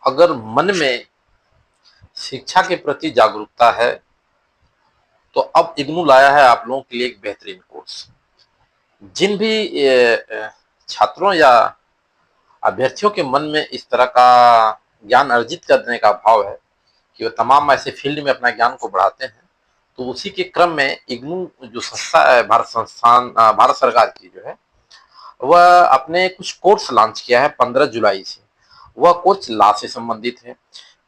अगर मन में शिक्षा के प्रति जागरूकता है तो अब इग्नू लाया है आप लोगों के लिए एक बेहतरीन कोर्स। जिन भी छात्रों या अभ्यर्थियों के मन में इस तरह का ज्ञान अर्जित करने का भाव है कि वो तमाम ऐसे फील्ड में अपना ज्ञान को बढ़ाते हैं, तो उसी के क्रम में इग्नू जो संस्था है, भारत सरकार की जो है, वह अपने कुछ कोर्स लॉन्च किया है 15 जुलाई से। वह कोर्स लॉ से संबंधित है,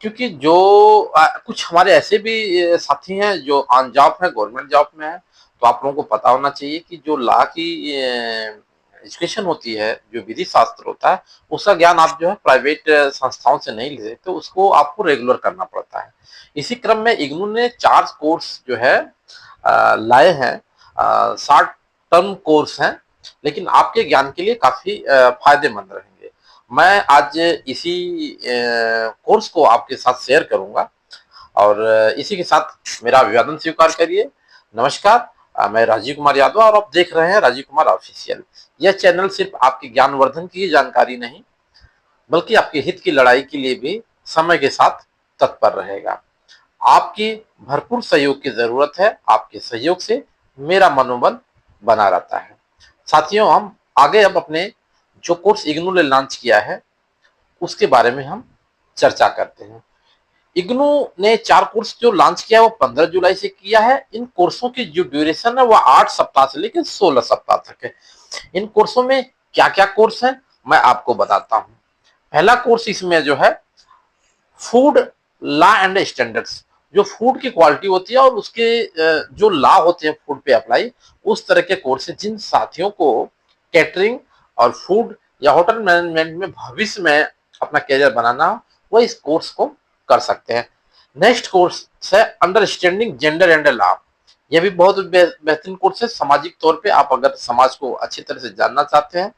क्योंकि जो कुछ हमारे ऐसे भी साथी हैं जो ऑन जॉब है, गवर्नमेंट जॉब में है। तो आप लोगों को पता होना चाहिए कि जो लॉ की एजुकेशन होती है, जो विधि शास्त्र होता है, उसका ज्ञान आप जो है प्राइवेट संस्थाओं से नहीं ले सकते, उसको आपको रेगुलर करना पड़ता है। इसी क्रम में इग्नू ने 4 कोर्स जो है लाए हैं। 60 टर्म कोर्स हैं, लेकिन आपके ज्ञान के लिए काफी फायदेमंद रहेंगे। मैं आज इसी कोर्स को आपके साथ शेयर करूंगा, और इसी के साथ मेरा अभिवादन स्वीकार करिए। नमस्कार, मैं राजीव कुमार यादव और आप देख रहे हैं राजीव कुमार ऑफिशियल। यह चैनल सिर्फ आपके ज्ञानवर्धन की जानकारी नहीं, बल्कि आपके हित की लड़ाई के लिए भी समय के साथ तत्पर रहेगा। आपकी भरपूर सहयोग की जरूरत है। आपके सहयोग से मेरा मनोबल बना रहता है। साथियों, हम आगे अब अपने जो कोर्स इग्नू ने लॉन्च किया है उसके बारे में हम चर्चा करते हैं। इग्नू ने 4 कोर्स जो लॉन्च किया है वो 15 जुलाई से किया है। इन कोर्सों की जो ड्यूरेशन है वो 8 सप्ताह से लेकर 16 सप्ताह तक है। इन कोर्सों में क्या क्या कोर्स है मैं आपको बताता हूँ। पहला कोर्स इसमें जो है फूड लॉ एंड स्टैंडर्ड्स, जो फूड की क्वालिटी होती है और उसके जो लॉ होते हैं फूड पे अप्लाई, उस तरह के कोर्स है। जिन साथियों को कैटरिंग और फूड या होटल मैनेजमेंट में भविष्य में अपना करियर बनाना हो, वो इस कोर्स को कर सकते हैं। नेक्स्ट कोर्स है अंडरस्टैंडिंग जेंडर एंड लॉ। यह भी बहुत बेहतरीन कोर्स है। सामाजिक तौर पे आप अगर समाज को अच्छी तरह से जानना चाहते हैं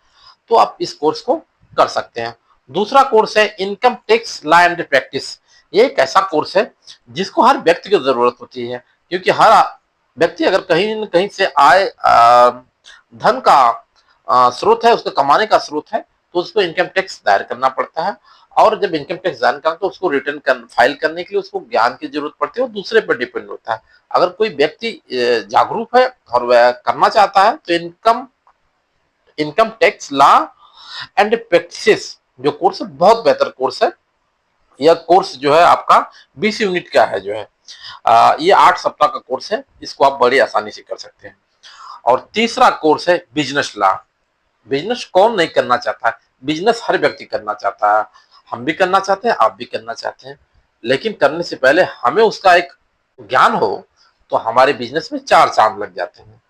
तो आप इस कोर्स को कर सकते हैं। दूसरा कोर्स है income tax law and practice. ये एक ऐसा कोर्स है जिसको हर व्यक्ति की जरूरत होती है, क्योंकि हर व्यक्ति अगर कहीं न कहीं से आय धन का स्रोत है, उसका कमाने का स्रोत है, तो उसको इनकम टैक्स दायर करना पड़ता है। और जब इनकम टैक्स दायर करना तो उसको फाइल करने के लिए उसको ज्ञान की जरूरत पड़ती है, वो दूसरे पर डिपेंड होता है। अगर कोई व्यक्ति जागरूक है और वह करना चाहता है तो income income tax law and practice जो कोर्स है बहुत बेहतर कोर्स है। यह कोर्स जो है आपका 20 यूनिट का है, जो है ये 8 सप्ताह का कोर्स है। इसको आप बड़ी आसानी से कर सकते हैं। और तीसरा कोर्स है बिजनेस लॉ। बिजनेस कौन नहीं करना चाहता है? बिजनेस हर व्यक्ति करना चाहता है। हम भी करना चाहते हैं, आप भी करना चाहते हैं, लेकिन करने से पहले हमें उसका एक ज्ञान हो तो हमारे बिजनेस में 4 चांद लग जाते हैं।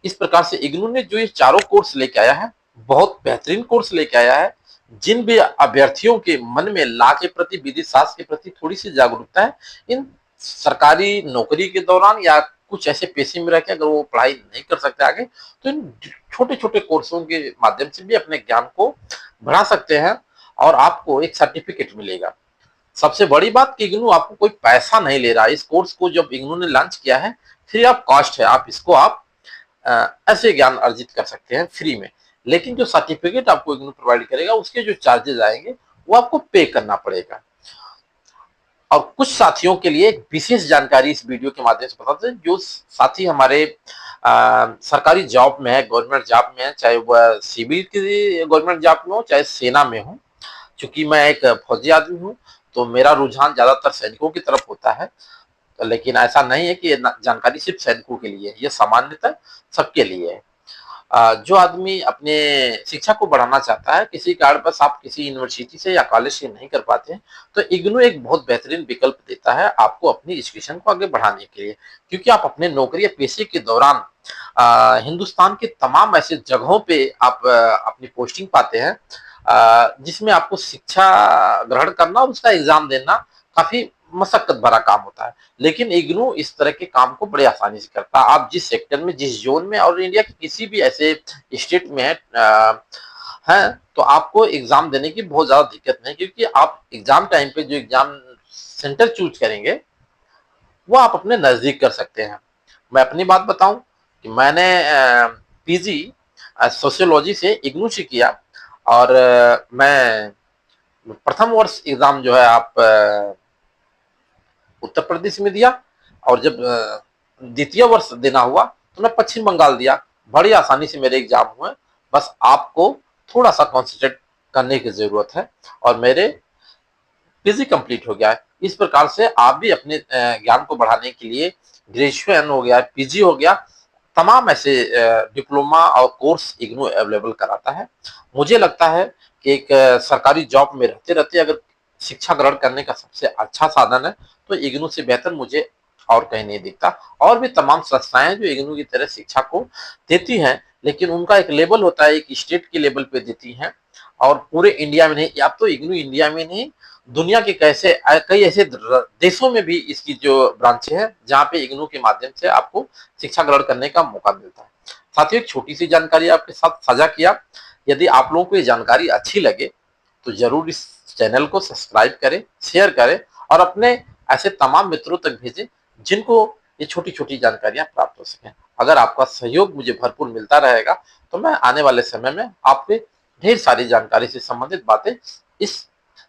इस प्रकार से इग्नू ने जो ये चारों कोर्स लेके आया है, बहुत बेहतरीन कोर्स लेके आया है। जिन भी अभ्यर्थियों के मन में लॉ के प्रति, विधि शास्त्र के प्रति थोड़ी सी जागरूकता है, इन सरकारी नौकरी के दौरान या कुछ ऐसे पेशे में रहकर अगर वो पढ़ाई नहीं कर सकते आगे, तो इन छोटे छोटे कोर्सों के माध्यम से भी अपने ज्ञान को बढ़ा सकते हैं और आपको एक सर्टिफिकेट मिलेगा। सबसे बड़ी बात कि इग्नू आपको कोई पैसा नहीं ले रहा है। इस कोर्स को जब इग्नू ने लॉन्च किया है, फ्री ऑफ कॉस्ट है। आप इसको ऐसे ज्ञान अर्जित कर सकते हैं फ्री में। लेकिन जो सर्टिफिकेट आपको इग्नू प्रोवाइड करेगा उसके जो चार्जेस आएंगे वो आपको पे करना पड़ेगा। और कुछ साथियों के लिए एक विशेष जानकारी इस वीडियो के माध्यम से बताते हैं। जो साथी हमारे सरकारी जॉब में है, गवर्नमेंट जॉब में है, चाहे वह सिविल की गवर्नमेंट जॉब में हो चाहे सेना में हो। चूंकि मैं एक फौजी आदमी हूँ तो मेरा रुझान ज्यादातर सैनिकों की तरफ होता है, लेकिन ऐसा नहीं है कि ये जानकारी सिर्फ सैनिकों के लिए है, ये सामान्यतः सबके लिए है। जो आदमी अपने शिक्षा को बढ़ाना चाहता है, किसी कारणवश आप किसी यूनिवर्सिटी से या कॉलेज से नहीं कर पाते हैं, तो इग्नू एक बहुत बेहतरीन विकल्प देता है आपको अपनी एजुकेशन को आगे बढ़ाने के लिए। क्योंकि आप अपने नौकरी या पेशे के दौरान हिंदुस्तान के तमाम ऐसे जगहों पे आप अपनी पोस्टिंग पाते हैं जिसमें आपको शिक्षा ग्रहण करना और उसका एग्जाम देना काफी मशक्कत भरा काम होता है। लेकिन इग्नू इस तरह के काम को बड़ी आसानी से करता है। आप जिस सेक्टर में, जिस जोन में और इंडिया के किसी भी ऐसे स्टेट में है तो आपको एग्जाम देने की बहुत ज्यादा दिक्कत नहीं, क्योंकि आप एग्जाम टाइम पे जो एग्जाम सेंटर चूज करेंगे वो आप अपने नजदीक कर सकते हैं। मैं अपनी बात बताऊं कि मैंने पीजी सोशियोलॉजी से इग्नू से किया, और मैं प्रथम वर्ष एग्जाम जो है आप उत्तर प्रदेश में दिया, और जब द्वितीय वर्ष देना हुआ तो मैं पश्चिम बंगाल दिया। बड़ी आसानी से मेरे एग्जाम हुए। बस आपको थोड़ा सा कॉन्सेंट्रेट करने की जरूरत है, और मेरे पीजी कंप्लीट हो गया है। इस प्रकार से आप भी अपने ज्ञान को बढ़ाने के लिए ग्रेजुएशन हो गया, पीजी हो गया, तमाम ऐसे डिप्लोमा और कोर्स इग्नू अवेलेबल कराता है। मुझे लगता है कि एक सरकारी जॉब में रहते रहते अगर शिक्षा ग्रहण करने का सबसे अच्छा साधन है तो इग्नू से बेहतर मुझे और कहीं नहीं दिखता। और भी तमाम संस्थाएं जो इग्नू की तरह शिक्षा को देती हैं, लेकिन उनका एक लेवल होता है, एक स्टेट के लेवल पे देती हैं, और पूरे इंडिया में नहीं। अब तो इग्नू इंडिया में नहीं, दुनिया के कई ऐसे देशों में भी इसकी जो ब्रांचें हैं जहाँ पे इग्नू के माध्यम से आपको शिक्षा ग्रहण करने का मौका मिलता है। साथियों, एक छोटी सी जानकारी आपके साथ साझा किया। यदि आप लोगों को ये जानकारी अच्छी लगे तो जरूर इस चैनल को सब्सक्राइब करें, शेयर करें, और अपने ऐसे तमाम मित्रों तक भेजें जिनको ये छोटी छोटी जानकारियां प्राप्त हो सकें। अगर आपका सहयोग मुझे भरपूर मिलता रहेगा तो मैं आने वाले समय में आपके ढेर सारी जानकारी से संबंधित बातें इस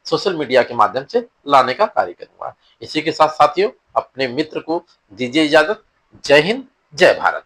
सोशल मीडिया के माध्यम से लाने का कार्य करूंगा। इसी के साथ साथियों, अपने मित्र को दीजिए इजाजत। जय हिंद, जय भारत।